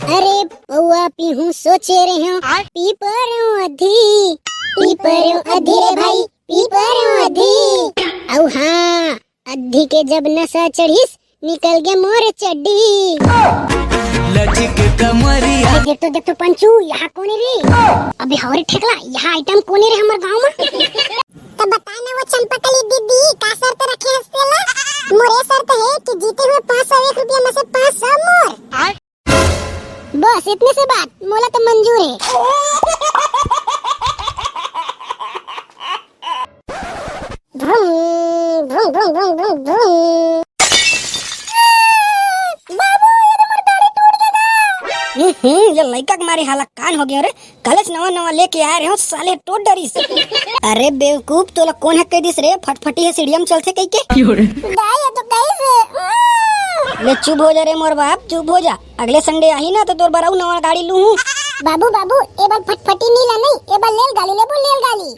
अरे पौआ पीहू सोचे रहे हो पी पर अधी रे भाई पी पर अधी। औ हाँ अधी के जब नशा चढ़ीस निकल गया मोर चड्डी। लचक कमरिया देख तो पंचू यहाँ कौन है रे? अबे हमारे ठेकला यहाँ आइटम कौन है रे हमारे गांव में? तो बताना वो चंपकली दीदी का शर्त रखे हंसतेला? मोरे शर्त है कि जीते हुए 501 रुपया में से 500 मोर। बस इतने से बात मोला तो मंजूर है। Vroom vroom vroom vroom vroom vroom. ये लड़का के मारे हालत कान हो गया रे। कलच नवा लेके आए रहे हो साले टोट डरी से। अरे बेवकूफ तोला कौन है कह दिस रे? फटफटी है सीढ़िया में चलते कई के दाई तो कैसे? ले चुप हो जा रे मोर बाप, चुप हो जा। अगले संडे आई ना तो तोर बराऊ नवा गाड़ी लूं। बाबू बाबू ए बार फटफटी नीला नहीं ए बार रेलगाड़ी लेबो रेलगाड़ी।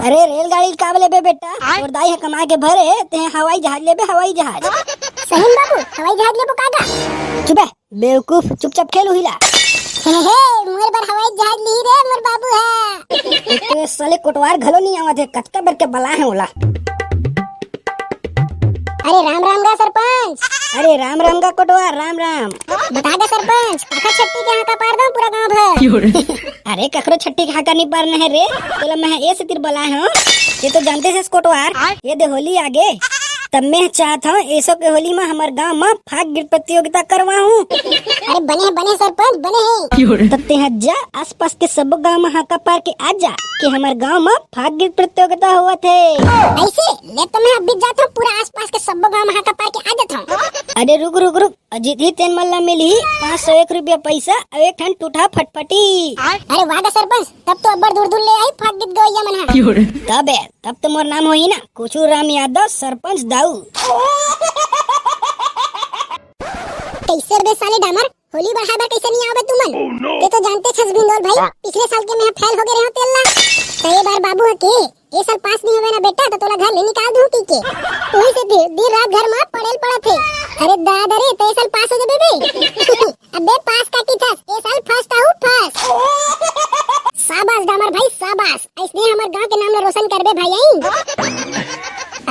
अरे रेलगाड़ी का लेबे बेटा? और दाई है कमा के भरे ते हवाई जहाज लेबे हवाई जहाज। सही बाबू हवाई जहाज लेबो कागा? चुप है बेवकूफ, चुपचाप खेल हिला। हे मोर बार हवाई जहाज ली रे मोर बाबू है। इतने साले कोटवार घलो नहीं आवत है, कतका बर के बला है ओला। अरे राम राम गा सरपंच। अरे राम राम का कोटवार, राम राम। बता दे सरपंच काका छट्टी के यहाँ का पार दो पूरा गांव भर। अरे कखरो छट्टी के हाका नहीं पारना है रे, तोला मैं ए से तिर बला है। ये तो जानते है कोटवार, ये दे होली आगे तब मैं चाहता हूँ ऐसो के होली में हमारे गांव में फाग गिर प्रतियोगिता करवाऊं। अरे बने सरपंच बने। तब ते जा आस पास के सब गांव में हाका पार के आ जा कि हमारे गांव में फाग गिर प्रतियोगिता हुआ थे। ऐसे ले तो मैं अभी जाता हूँ पूरा आस पास के सब गांव में हाका पार के आ जाता हूँ। अरे रुक अजीत ही तेन मल्ला मिली 501 रुपया पैसा और एक ठन टूठा फटफटी। अरे वादा सरपंच तब तो अब्बर दूर ले आई फाग गिर गवैया मना। तब तो मोर नाम होई ना कुछू राम यादव सरपंच दाऊ। कैसे रे साले डामर होली बढ़ाबर कैसे नहीं आवे तुमन? ते तो जानते छस भिंडोल भाई पिछले साल के मैं फेल हो गए रहे हो तेल्ला। कई बार बाबू है के ये साल पास नहीं होवे ना बेटा तो तोला घर ले निकाल दूं के। वही से दिन रात घर में पड़ेल पड़ा थे। अरे दादा रे ते साल पास हो जा बेबे। अबे पास काटी था ये साल फर्स्ट आउट फर्स्ट। शाबाश डामर भाई शाबाश, ऐसे हमारे गांव के नाम रोशन करबे भाई आई।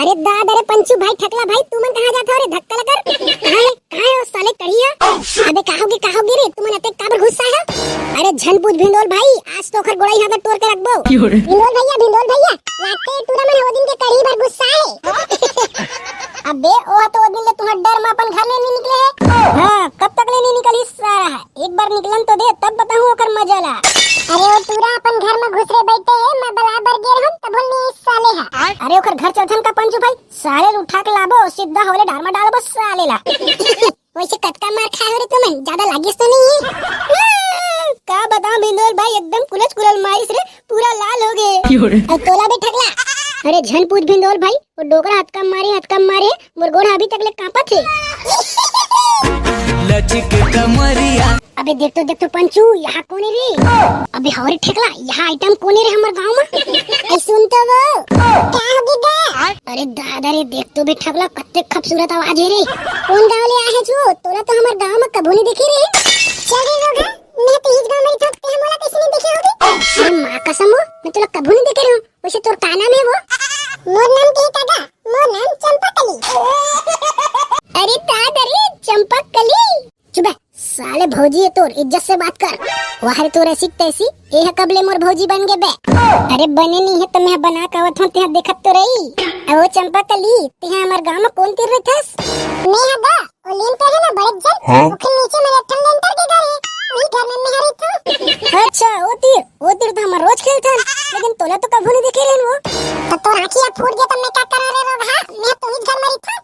अरे दादा रे पंचू भाई ठकला भाई तुमन कहां जात हो रे? धक्का लगर कहां है वो साले कड़िया? अबे कहोगे रे तुमन अते काबर गुस्सा है? अरे झनपूछ भिंडोल भाई आज तो खर गोड़ा यहां तक तोड़ के रखबो। भिंडोल भैया लागते टूरा में वो दिन के कड़ी भर गुस्सा है। अबे ओ तो वो दिन ले तुहर डर में अपन घर ले नहीं निकले है। हां कब तक ले नहीं निकली सारा है? एक बार निकलन तो दे तब बताऊं ओकर मजा ला। अरे वो टूरा अपन घर में घुसरे बैठे है मैं बराबर गेर हम तब नहीं साले है। अरे ओकर घर चौथन का पंचू भाई साले उठा के लाबो सीधा होले डार में डालबो साले ला। वैसे कटका मार खाए रे तुमन ज्यादा लागिस तो नहीं है? का बताऊं भिंडोल भाई एकदम कुलच कुलल मारिस रे पूरा लाल हो गए। और तोला भी ठगला। अरे झन पूछ भिंडोल भाई वो डोकरा हथकम मारे मोर गोड़ा अभी तक ले कांपा थे। लचक कमरिया अबे देख तो पंचू यहाँ कौन है रे? अबे हमारे ठेकला यहाँ आइटम कौन है रे हमारे गांव में? सुन तो वो क्या होगी गा? अरे दादा रे देख तो भी ठगला कत्ते खूबसूरत आवाज है रे। कौन गांव ले आए छो? तोला तो हमारे गांव में कबो नहीं देखी रे। चल रे लोगा मैं तो इस गांव में थकते हम वाला कैसे नहीं देखे होगी? अरे माँ कसम मैं तोला कबो नहीं देखे रहा हूँ। वैसे तोर का नाम है वो? मोर नाम के कागा मोर नाम चंपकली। अरे दादा रे चंपकली चुप है साले भौजी है तोर इज्जत से बात कर। वहां तोर ऐसी तैसी ये है कबले मोर भौजी बन गए बे। अरे बने नहीं है तो मैं बना कावत हूँ तेहा देखत तो रही। अब वो चंपकली तेहा हमार गांव में कौन तीर रहथस? मैं हगा ओलिन तो है ना बड़े जन ओखे नीचे मेरे ठन लेंटर के घर है वही घर में मैं रही थी। अच्छा वो तीर तो हमार रोज खेलथन लेकिन तोला तो कभी नहीं देखे रहन वो। तो तोर आंखिया फूट गया तो मैं क्या करा रे रोग? हां मैं तो इस घर में रही था।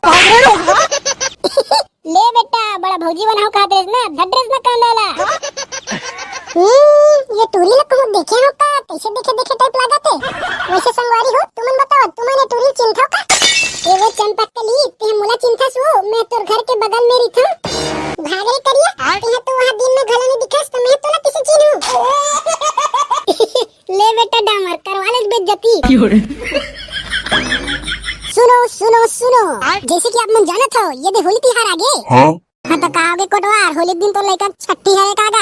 ले बेटा बड़ा भौजी बनाओ का ड्रेस ना ड्रेस ना कांडाला। ये टूरी लोग को देखे हो का कैसे देखे टाइप लागत है? वैसे संगवारी हो तुमन बताओ तुमने टूरी चिंता का? ए वो चंपकली ते मोला चिंता सो मैं तोर घर के बगल में रही था। भागरे करिया ते तो वहां दिन में घला नहीं दिखस तो मैं तो ना किसी चिन्हू। ले बेटा डामर करवा ले बेइज्जती। सुनो जैसे कि आप मन जानत हो ये दे होली तिहार आगे। हाँ हाँ तो कहागे कोटवार होली के दिन तो लड़का छठी है कागा।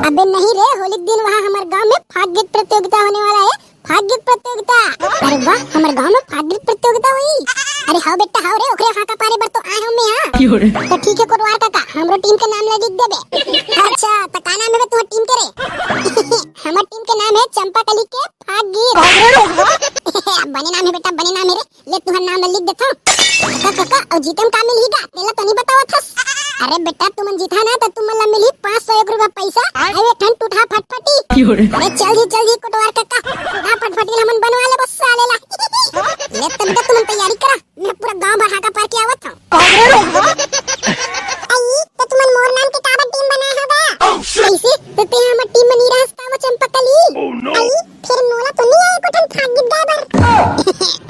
अबे नहीं रे, होली के दिन वहाँ हमारे गांव में फाग गीत प्रतियोगिता होने वाला है। फाग गीत प्रतियोगिता, अरे वाह, हमारे गांव में फाग गीत प्रतियोगिता हुई। अरे हाँ बेटा हाँ रे, ओकरे फाका पारे बर तो आए हम यहाँ। तो ठीक है कोटवार काका, हमरो टीम के नाम लिख देबे। अच्छा तो का नाम है तुम्हारी टीम के रे? हमारी टीम के नाम है चंपाकली के फाग गीत। बने नाम है बेटा, बने नाम है रे। ले तुम्हारा नाम लिख देता हूँ। काका और जीतम का मिलेगा तेला तो नहीं बतावा था। अरे बेटा तुम जीता ना तो तुम ला मिली 501 रुपया पैसा। अरे ठन टूटा फटफटी। अरे चल जी कोटवार काका, टूटा फटफटी हमन बनवा ले बस साले ला। ले तब तक तुम तैयारी करा, मैं पूरा गांव भर हाका पार के आवत हूं। आई तो तुमन मोर नाम के काबा टीम बनाया होगा कैसे? तो ते हमर टीम में नहीं रहस का वो चंपकली। आई फिर मोला तो नहीं आए कोठन फाग गीत गाबर।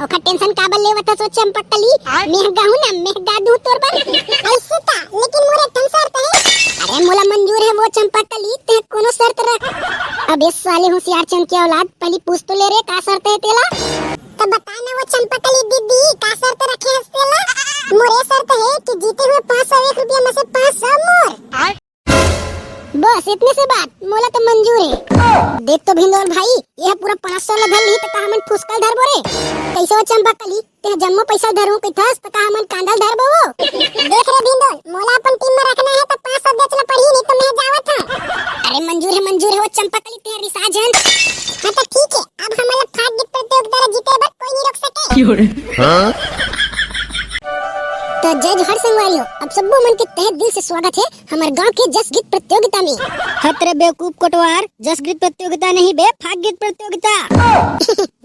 ओका टेंशन काबा लेवत सो चंपकली, मैं गाहू ना मैं गा दूं तोर पर। ऐसे ता लेकिन मोरे तन शर्त है। अरे मोला मंजूर है वो चंपकली, ते कोनो शर्त रख। अबे साले होशियार चंद की औलाद, पहली पूछ तो ले रे का शर्त है तेला? तो बता ना वो चंपकली दीदी का शर्त रखे है तेला? मोरे शर्त है कि जीते हुए 501 रुपया में से 500 मोर। बस इतने से बात मोला तो मंजूर है। देख तो भिंडोल भाई, यह पूरा 500 ला धर ली तो का हमन फुसकल धर बोरे। कैसे वो चंपकली ते जम्मो पैसा धरू कैथस तो का हमन कांदल धर बोवो। देख रे भिंडोल, मोला अपन टीम में रखना है तो 500 बेचना पड़ी, नहीं तो मैं जावत हूं। अरे मंजूर है वो चंपकली ते रिसाजन। हां तो ठीक है, अब हमारा फाग गीत प्रतियोगिता जीते बस कोई नहीं रोक सके। हां तो जज हर संगवारियों, अब सबो मन के तहे दिल से स्वागत है हमारे गांव के जस गीत प्रतियोगिता में। खतरे बेवकूफ कोटवार, जस गीत प्रतियोगिता नहीं बे फाग गीत प्रतियोगिता।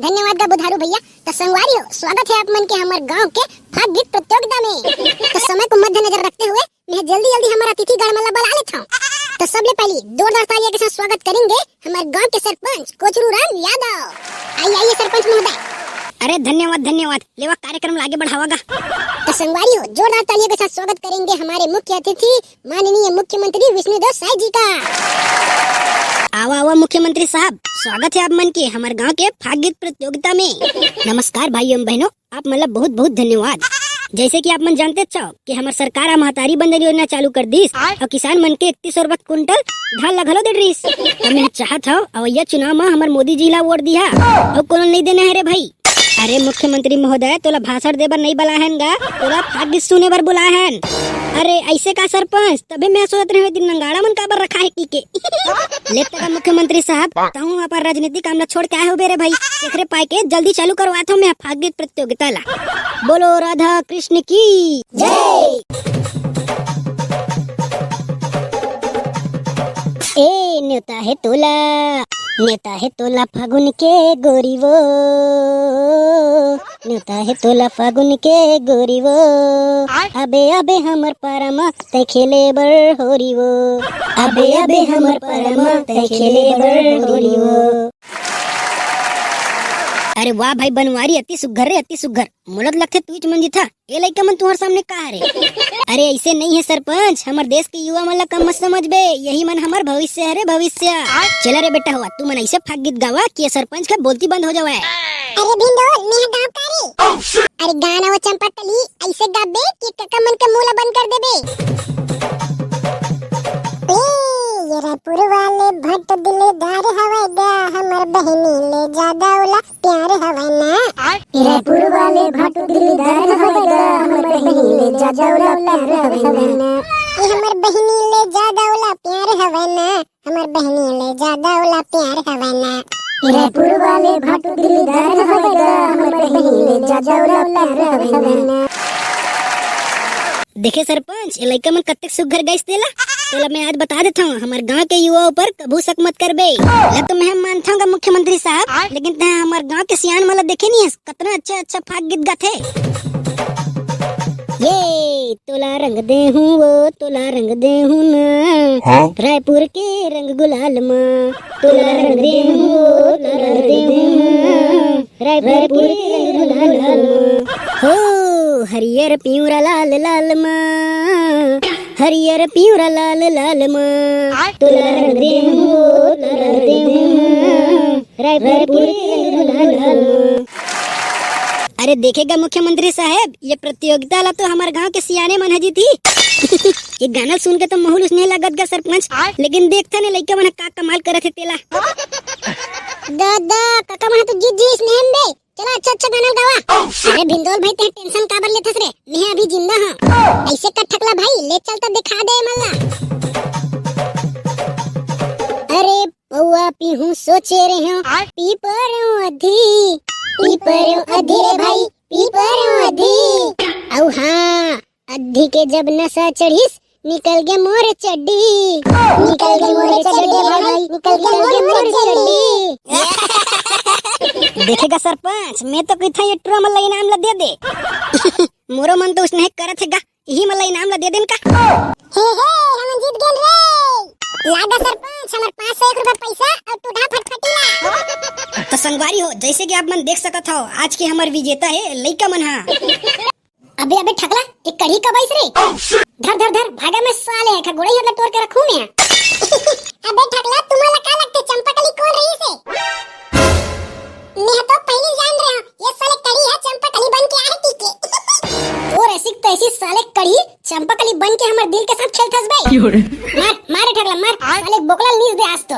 धन्यवाद गा बुधारू भैया। तो संगवारियों, स्वागत है आप मन के हमारे गांव के फाग गीत प्रतियोगिता में। तो समय को मद्देनजर रखते हुए मैं जल्दी हमारा अतिथि गणमाला बुला लेता हूँ। तो सबसे पहले जोरदार तालियों के साथ स्वागत करेंगे हमारे गांव के सरपंच कोचरू राम यादव। आइए सरपंच महोदय। अरे धन्यवाद, लेवा कार्यक्रम आगे बढ़ावागा। तो संगवारियों, जोरदार तालियों के साथ स्वागत करेंगे हमारे मुख्य अतिथि माननीय मुख्यमंत्री विष्णुदेव साय जी का। आवा मुख्यमंत्री साहब, स्वागत है आप मन के हमारे गांव के फाग गीत प्रतियोगिता में। नमस्कार भाइयों एवं बहनों, आप मतलब बहुत धन्यवाद। जैसे कि आप मन जानते छो कि हमार सरकार महतारी बंदर योजना चालू कर दीस और किसान मन के 31 रुपया कुंटल धान लगलो दे रहीस। तो मैं चाहत हूँ अवैया चुनाव में हमार मोदी जी ला वोट दिया और कोनो नहीं देना है रे भाई। अरे मुख्यमंत्री महोदय, तोला भाषण देबर नहीं बुलाए हैं गा, तोला फाग गीत सुने बर बुलाए हैं। अरे ऐसे का सरपंच, तबे मैं सोच रहे दिन नंगाड़ा मन काबर रखा है टीके। लेफ्ट का मुख्यमंत्री साहब, ताऊ अपन राजनीतिक काम छोड़ के आए हो बेरे भाई, एकरे पाई के जल्दी चालू करवाता हूँ मैं फाग गीत प्रतियोगिता ला। बोलो राधा कृष्ण की जय। ए न्योता है तोला फागुन के गोरी वो, न्योता है तोला फागुन के गोरी वो। अबे हमर परमा ते खेले बर होरी वो, अबे हमर परमा ते खेले बर होरी वो। अरे वाह भाई बनवारी, अति सुघर रे अति सुघर। मुलक लगते तू मंजी था ये लइका मन तुम्हारे सामने का रे। अरे ऐसे नहीं है सरपंच, हमार देश के युवा मन ला कम मत समझ बे, यही मन हमार भविष्य है रे भविष्य। चला रे बेटा हुआ, तू मन ऐसे फाग गीत गावा कि सरपंच का बोलती बंद हो जावे। अरे भिंडोल, मैं गाँव का रे। अरे गाना वो चंपकली ऐसे गाबे कि काका मन का मूला बंद कर देबे। ये रायपुर वाले भट्ट दिलदार हवागा, हमर बहनी ले ज्यादा उला प्यार हवाना। रायपुर वाले भट्ट दिलदार हवागा, हमर बहनी ले ज्यादा उला प्यार हवाना। ये हमर बहनी ले ज्यादा उला प्यार हवाना, हमर बहनी ले ज्यादा उला प्यार हवाना। रायपुर वाले भट्ट दिलदार हवागा, हमर बहनी ले ज्यादा उला प्यार हवाना। देखे सरपंच, ये लइका मन कत्ते सुघर गाइस देला। चलो मैं आज बता देता हूँ, हमारे गांव के युवाओं पर कभू शक मत कर बे। तो मैं मानता हूँ मुख्यमंत्री साहब, लेकिन हमारे गांव के सियान वाला देखे नहीं है कितना अच्छा फाग गीत गाते। ये तोला रंग दे हूँ वो, तोला रंग दे हूँ ना, रायपुर के रंग गुलाल माँ। तोला रंग दे हूँ वो, तोला रंग दे हूँ ना, रायपुर के रंग गुलाल माँ। हो हरियर पियूरा लाल लाल माँ, हरियर पियूरा लाल लाल माँ। तोला रंग दे हूँ वो, तोला रंग दे हूँ ना, रायपुर के रंग गुलाल माँ। अरे देखेगा मुख्यमंत्री साहब, ये प्रतियोगिता ला तो हमारे गांव के सियाने मन हजी थी। ये गाना सुन के तो महूल उसने लगत गा सरपंच, लेकिन देखता ने लइका मन का कमाल करत है तेला। दादा काका मन तो जीत जी स्नेह बे, चला अच्छा गाना गावा। अरे भिंदोल भाई ते टेंशन काबर लेथस रे, मैं अभी जिंदा हूं। ऐसे कट ठकला भाई, ले चल तो दिखा दे मल्ला। अरे पौआ पीहू सोचे रहे हो, पी पर अधी रे भाई, पी पर अधी। औ हाँ, अधी के जब नशा चढ़ीस, निकल गए मोर चड्डी, निकल गए मोर चड्डी भाई, निकल गए मोर चड्डी। देखेगा सरपंच, मैं तो कहता ये ट्रो मला इनाम ला दे दे। मोरो मन तो उसने करत हैगा, यही मला इनाम ला दे देन का। हे हम जीत गए रे। लागा सरपंच, हमार 501 रुपया पैसा और टूटा फटफटीला। तो संगवारी हो, जैसे कि आप मन देख सकत हो, आज के हमार विजेता है लइका मन हा। अबे अबे ठकला, एक कढ़ी का बैस रे। धर भागा में साले है, खगोड़े ही तोड़ के रखूं मैं। अबे ठकला, तुम्हारा का लगते चंपकली कौन रही से? मैं तो पहले जान रहा हूं, ये साले कड़ी है, चंपकली बन के आए टीके। और ऐसी तैसी साले कढ़ी चंपकली बन के हमारे दिल के साथ खेलथस बे। मार ठकला मार, साले बोकला नीस दे आज तो।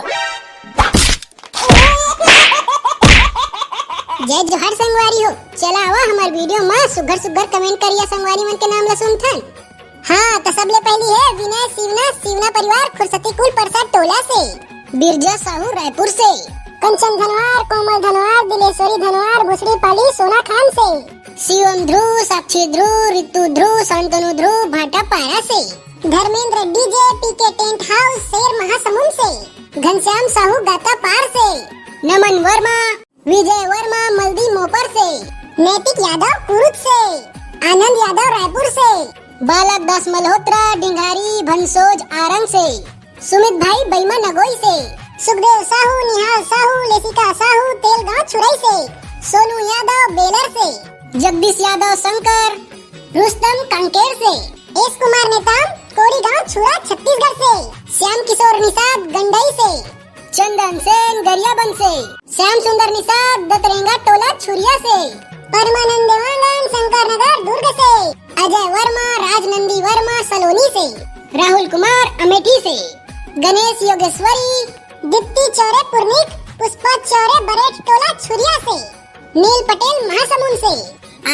जय जोहार संगवारी हो, चला आवा हमार वीडियो में सुगर कमेंट करिया संगवारी मन के नाम ला सुनथन। हाँ तो सबले पहली है विनय शिवना परिवार खुरसती कुल प्रसाद टोला से, बिरजा साहू रायपुर से, कंचन धनवार, कोमल धनवार, दिलेश्वरी धनवार, भुसड़ी पाली सोना खान से, शिवम ध्रुव, साक्षी ध्रुव, ऋतु ध्रुव, शांतनु ध्रुव, भाटा पारा से, धर्मेंद्र डीजे, पीके टेंट हाउस शेर महासमुंद से, घनश्याम साहू गाता पार से, नमन वर्मा, विजय वर्मा मल्दी मोपर से, नैतिक यादव कुरुद से, आनंद यादव रायपुर से, बालक दास मल्होत्रा डिंगारी भनसोज आरंग से, सुमित भाई बैमा नगोई से, सुखदेव साहू, निहाल साहू, लेसिका साहू तेलगांव छुरई से, सोनू यादव बेलर से, जगदीश यादव शंकर, रुस्तम कांकेर से, एस कुमार नेताम कोड़ी गांव छुरा छत्तीसगढ़ से, श्याम किशोर निषाद गंडई से, चंदन सेन गरियाबंद से, श्याम सुंदर निषाद दतरेंगा टोला छुरिया से, परमानंद देवानंद शंकर नगर दुर्ग से, अजय वर्मा राजनंदी वर्मा सलोनी से, राहुल कुमार अमेठी से, गणेश योगेश्वरी, दीप्ति चौरे पुरनिक, पुष्पा चौरे बरेट टोला छुरिया से, नील पटेल महासमुंद से,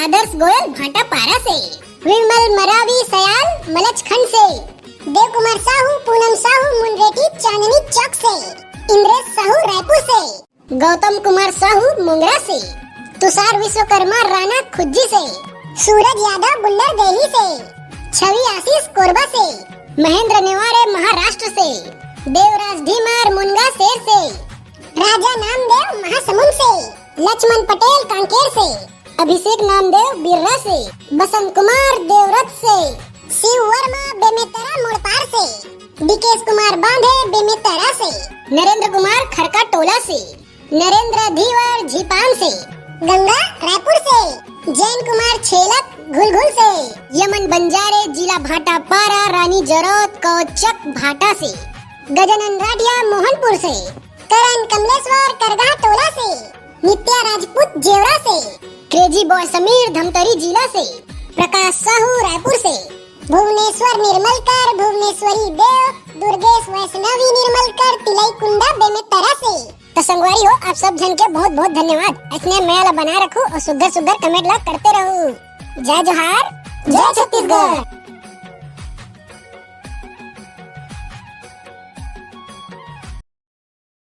आदर्श गोयल भाटा पारा से, विमल मरावी सयाल मलचखंड से, देव कुमार साहू, पूनम साहू मुंडरेटी चांदनी चौक से, इंद्रेश साहू रायपुर से, गौतम कुमार साहू मुंगरा से, तुषार विश्वकर्मा राणा खुज्जी से, सूरज यादव बुल्लर देही से, छवि आशीष कोरबा से, महेंद्र नेवारे महाराष्ट्र से, देवराज धीमार मुनगा शेर से, राजा नामदेव महासमुंद से, लक्ष्मण पटेल कांकेर से, अभिषेक नामदेव बिर्रा से, बसंत कुमार देवरथ से, शिव वर्मा बेमेतरा मोड़पार से, विकेश कुमार बांधे बेमेतरा से, नरेंद्र कुमार खरका टोला से, नरेंद्र धीवर झीपान से, गंगा रायपुर से, जैन कुमार छेलक घुलघुल से, यमन बंजारे जिला भाटा पारा रानी जरौत कौचक भाटा से, गजानन राठिया मोहनपुर से, करण कमलेश्वर करगा टोला से, नित्या राजपूत जेवरा से, क्रेजी बॉय समीर धमतरी जिला से, प्रकाश साहू रायपुर से, भुवनेश्वर निर्मलकर भुवनेश्वरी देव, दुर्गेश वैष्णवी निर्मलकर तिलई कुंडा बेमेतरा से। तो संगवारी हो, आप सब जन के बहुत बहुत धन्यवाद। इसने मैं बना रखू और सुगर कमेंट ला करते रहूं। जय जोहार, जय छत्तीसगढ़।